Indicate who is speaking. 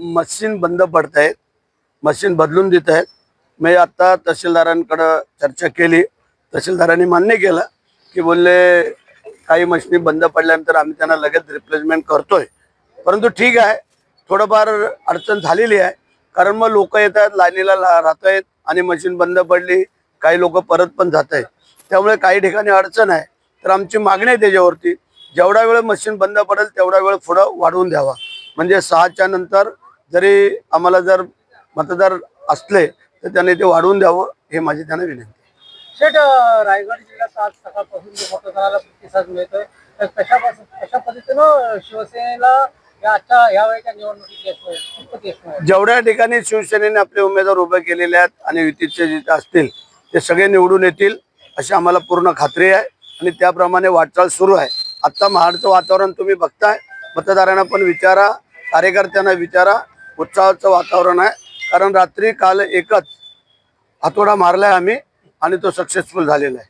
Speaker 1: Machine बंद पडत आहेत, मशीन बदलून देत आहेत। मी आता तहसीलदारांकडे चर्चा केली, तहसीलदारांनी मान्य केलं की बोलले काही मशीनी बंद पडल्यानंतर आम्ही त्यांना लगेच रिप्लेसमेंट करतोय। परंतु ठीक आहे, थोडंफार अडचण झालेली आहे, कारण मग लोक येतात, लाईनीला राहत आहेत आणि मशीन बंद पडली, काही लोक परत पण जात आहेत, त्यामुळे काही ठिकाणी अडचण आहे। तर आमची मागणी आहे त्याच्यावरती जेवढा वेळ मशीन बंद पडेल तेवढा वेळ पुढे वाढवून द्यावा, म्हणजे 6च्या नंतर जरी आम्हाला जर मतदार असले तर त्याने ते वाढवून द्यावं, हे माझी त्यांना विनंती आहे।
Speaker 2: शेठ, रायगड जिल्ह्यात आज सकाळपासून जो मतदानाला प्रतिसाद मिळतोय, तर कशा पद्धतीनं शिवसेनेला या वेळेच्या निवडणुकीत यश मिळेल?
Speaker 1: जेवढ्या ठिकाणी शिवसेनेने आपले उमेदवार उभे केलेले आहेत आणि युतीचे जिथे असतील ते सगळे निवडून येतील अशी आम्हाला पूर्ण खात्री आहे आणि त्याप्रमाणे वाटचाल सुरू आहे। आता महाडचं वातावरण तुम्ही बघताय, मतदारांना पण विचारा, कार्यकर्त्यांना विचारा, उत्साहाचं वातावरण आहे। कारण रात्री काल एकच हातोडा मारलाय आम्ही आणि तो सक्सेसफुल झालेला आहे।